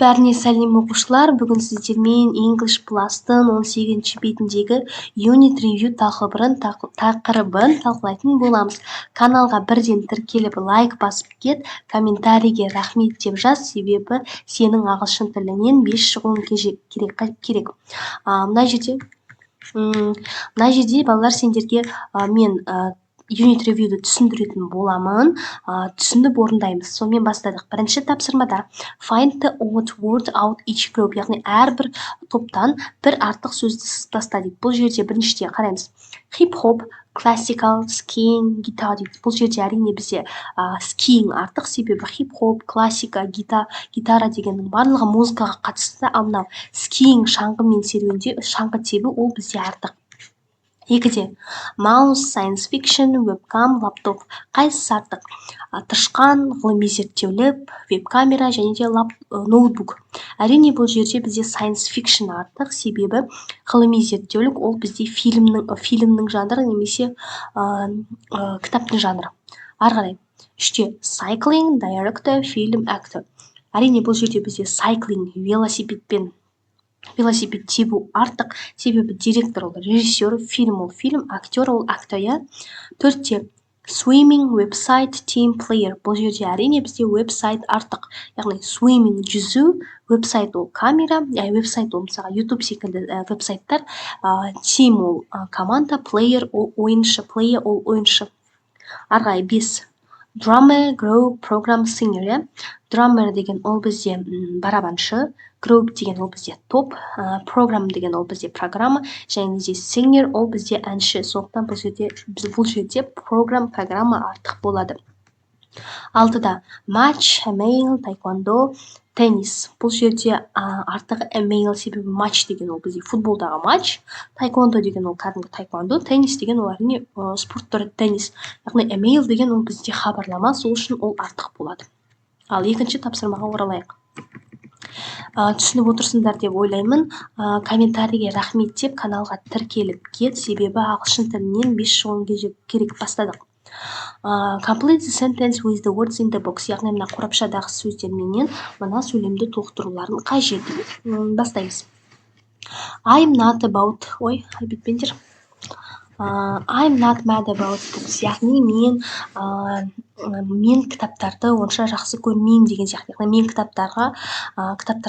Бәріне сәлем оқушылар, бүгін сіздермен English Plus-тың 18-ші бетіндегі Unit Review тақырыбын талқылайтын боламыз. Каналға бірден тіркеліп лайк басып кет, комментарийге рахмет деп жаз, себебі сенің ағылшын тілінен 5 шығуың керек. Мына жерде балалар сендерге мен Unit Review'ді түсіндіретін боламын, түсініп орындаймыз. Сонымен бастадық. Бірінші тапсырмада find the odd word out each group, яғни әрбір топтан бір артық сөзді таста дейді. Бұл жерде біріншіде қараймыз. Hip-hop, classical, skiing, guitar дейді. Бұл жерде әрине бізде skiing артық, себебі hip-hop, классика, гитара дегеннің барлығы музыкаға қатысты, ал мынау skiing шаңғымен серуенде, шаңғы тебу ол бізде артық. Екіде mouse, science fiction, webcam, лаптоп. Қайсысы артық? Тышқан, ғылыми зерттеулік, веб-камера және де ноутбук. Әрине бұл жерде бізде science fiction артық, себебі ғылыми зерттеулік ол бізде фильмнің жанры немесе кітаптың жанры. Ары қарай. Үште cycling, director, film, actor. Әрине бұл жерде бізде cycling, велосипед тебу артық, себебі директор ол режиссер, фильм ол фильм, актер ол актер, иә. Төртте swimming, website, team player. Бұл жерде әрине бізде веб-сайт артық, яғни swimming жүзу, веб-сайт ол камера, веб-сайт ол мысалға YouTube секілді веб-сайттар, team ол команда, player ол ойыншы, player ол ойыншы. Арғай 5 drummer, group, program, singer. Drummer деген ол бізде барабаншы, group деген ол бізде топ, program деген ол бізде программа, және де singer ол бізде әнші. Сондықтан бұл жерде program, программа артық болады. 6-да матч, mail, taekwondo, теннис. Бұл жерде артық mail, себебі матч деген ол бізде футболдағы матч, taekwondo деген ол кәдімгі taekwondo, теннис деген ол әрине спорт түрі теннис. Яғни mail деген ол бізде хабарлама, сол үшін ол артық болады. Ал екінші тапсырмаға оралайық. Түсініп отырсыңдар деп ойлаймын. Комментарийге рахмет деп каналға тіркеліп кет, себебі ағылшын тілінен 5 шығуың керек. Бастадық. Complete the sentence with the words in the box. Яғни мына қорапшадағы сөздерменен мына сөйлемді толықтыруларын қажет. Бастаймыз. I'm not mad about books. Яғни мен кітаптарды онша жақсы көрмеймін деген сияқты. Яғни мен кітаптарға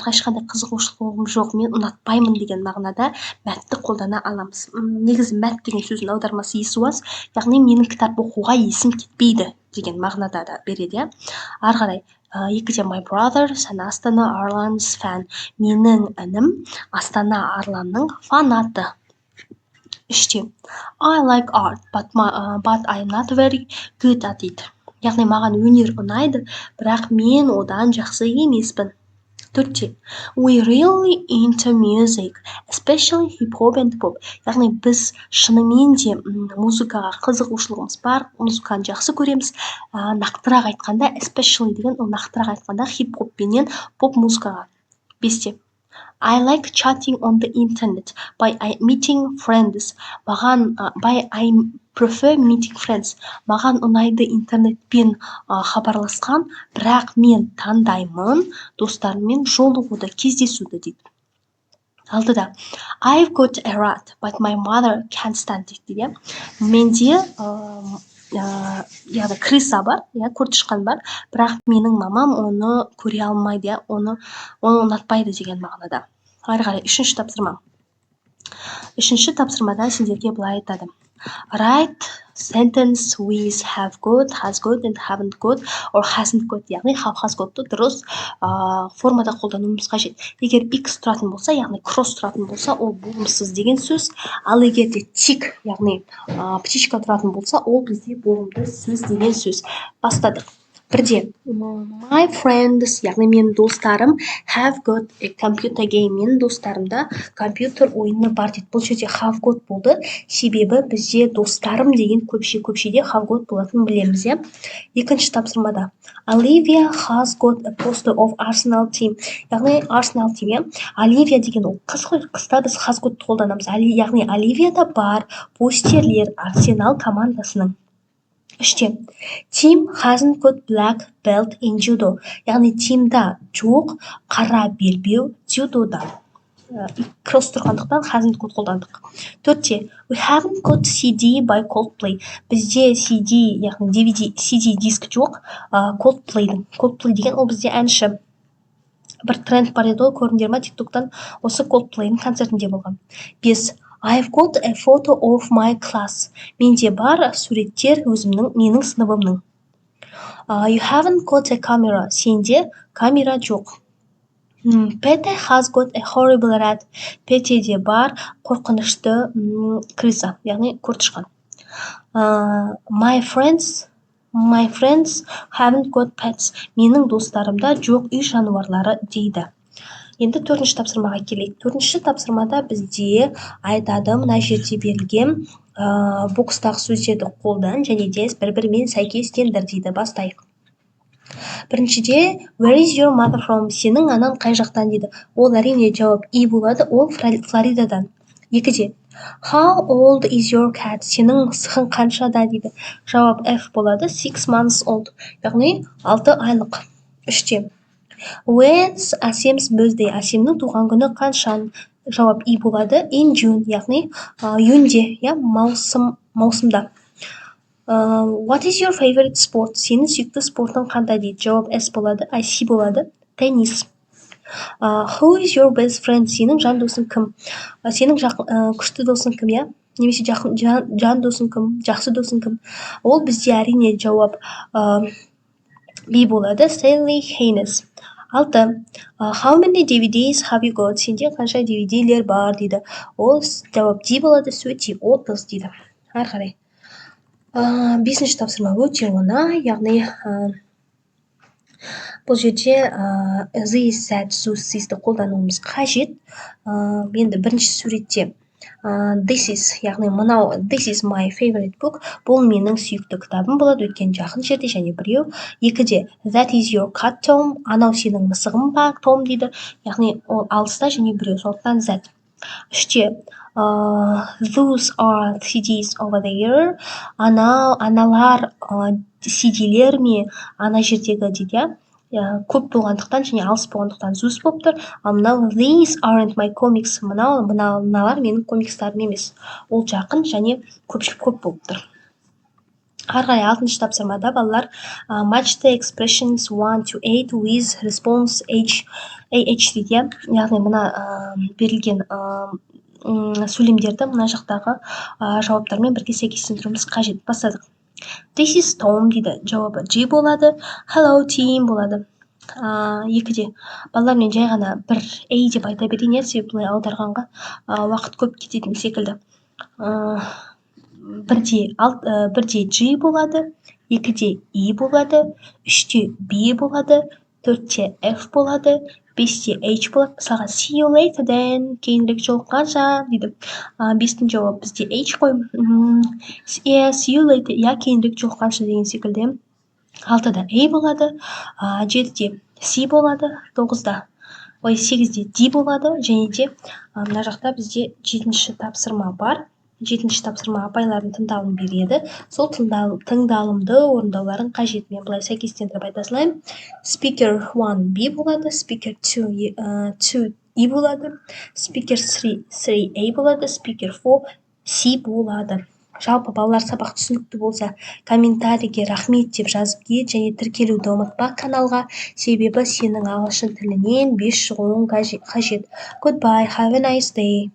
ешқандай қызығушылығым жоқ, мен ұнатпаймын деген мағынада мәтті қолдана аламыз. Негізі мәт деген сөздің аудармасы есуаз, яғни менің кітап оқуға есім кетпейді деген мағынада да береді. Ары қарай. Екіде my brother, Астана Арлан's fan. Менің інім Астана Арланның фанаты. Үште I like art, but I'm not very good at it. Яғни маған өнер ұнайды, бірақ мен одан жақсы емеспін. Төртте we really into music, especially hip-hop and pop. Яғни біз шынымен де музыкаға қызығушылығымыз бар, музыканы жақсы көреміз. Нақтырақ айтқанда, especially деген ол нақтырақ айтқанда хип-хоп пенен поп музыкаға. Бесте I like chatting on the internet by meeting friends. I prefer meeting friends. Маған ұнайды интернетпен хабарласқан, бірақ мен таңдаймын достарыммен жолығуды, кездесуді дейді. 6-да I've got a rat, but my mother can't stand it дейді. Менде яғни крыса бар, көртышқан бар, бірақ менің мамам оны көре алмайды, оны ұнатпайды деген мағынада. Ары қарай, үшінші тапсырма. Үшінші тапсырмада сендерге былай айтады. Write sentence with have got, has got and haven't got or hasn't got. Яғни have has gotты дұрыс формада қолдануымыз қажет. Егер x тұратын болса, яғни cross тұратын болса, ол болымсыз деген сөз. Ал егер де tick, яғни птичка тұратын болса, ол бізде болымды сөз деген сөз. Бастадық. Бірде my friends, яғни менің достарым have got a computer game. Менің достарымда компьютер ойыны бар дейді. Бұл жерде have got болды, себебі бізде достарым деген көпшеде have got болатынын білеміз. Екінші тапсырмада Olivia has got a poster of Arsenal team. Яғни Arsenal team. Olivia деген ол қыз ғой, қыста біз has got қолданамыз. Яғни Оливияда бар постерлер Арсенал командасының. үште Tim hasn't got black belt in judo. Яғни Тимда жоқ қара белбеу дзюдода. Кросс тұрғандықтан hasn't got қолдандық. Төртте We haven't got CD by Coldplay. Бізде CD, яғни DVD, CD диск жоқ. Coldplay деген ол бізде әнші. Бір тренд бар еді ғой, көрдіңдер ма тиктоктан, осы Coldplay'ның концертінде болған. 5. I've got a photo of my class. Менде бар суреттер менің сыныбымның. You haven't got a camera. Сенде камера жоқ. Pete has got a horrible rat. Петеде бар қорқынышты крыса, яғни көртышқан. My friends haven't got pets. Менің достарымда жоқ үй жануарлары дейді. Енді төртінші тапсырмаға келейік. Төртінші тапсырмада бізде айтады, мына жерде берілген бокстағы сөздерді қолдан және де бір-бірімен сәйкестендір дейді. Бастайық. Біріншіде Where is your mother from? Сенің анаң қай жақтан дейді. Ол әрине жауап И болады, ол Флоридадан. Екіде How old is your cat? Сенің сықың қаншада дейді. Жауап F болады, 6 months old. Яғни 6 айлық. Үште When's Asem's birthday? Асемнің туған күні қаншан? Жауап И болады, in June, яғни июньде, маусымда. What is your favorite sport? Сенің сүйікті спортың қандай дейді. Жауап S болады, IC болады, теннис. Who is your best friend? Сенің жан досың кім? Сенің күшті досың кім, я? Немесе жан досың кім? Жақсы досың кім? Ол бізде әрине жауап B болады, Stanley Haynes. 6. How many DVDs have you got? Сенде қанша DVD-лер бар дейді. Ол жауап D болады, 30 дейді. Ары қарай. 5-ші тапсырма өте оңай, яғни бұл жерде this, that, those, these-ді қолдануымыз қажет. Енді бірінші суретте this is, яғни мынау this is my favorite book. Бұл менің сүйікті кітабым болады, өткен жақын жерде және біреу. Екіде that is your cat, Tom. Анау сенің мысығың ба, Том дейді. Яғни ол алыста және біреу, сондықтан that. Үште those are CDs over there. Аналар CD-лер ме ана жердегі дейді. Көп болғандықтан және алыс болғандықтан зус болып тұр. Ал мынау these aren't my comics. Мыналар менің комикстарым емес. Ол жақын және көпшілік көп болып тұр. Ары қарай 6-шы тапсырмада балалар match the expressions 1 to 8 with response AH дейді. Яғни мына берілген сөйлемдерді мына жақтағы жауаптармен бірге сәйкестендіруіміз қажет. Бастадық. This is Tom дейді. Жауабы G болады. Hello team болады. Екіде балалар мен жай ғана бір A деп айта берейін, себебі бұлай аударғанға уақыт көп кететін секілді. Бірде G болады, екіде E болады, үште B болады, төртте F болады, 5-те H болады. Мысалға see you later then, кейінірек жолыққанша дейді. 5-тің жауап бізде H қой. See you later, кейінірек жолыққанша деген секілді. 6-да A болады, 7-де C болады, 8-де D болады, және де мына жақта бізде 7-ші тапсырма бар. 7-ші тапсырма апайлардың тыңдалым береді. Сол тыңдалымды орындауларын қажет. Мен бұлай сәйкестендіріп айта салайын. Speaker 1 B болады, Speaker 2 E болады, Speaker 3 A болады, Speaker 4 C болады. Жалпы балалар сабақ түсінікті болса, комментарийге рахмет деп жазып кет және тіркелуді ұмытпа каналға, себебі сенің ағылшын тілінен 5 шығуың қажет. Goodbye, have a nice day.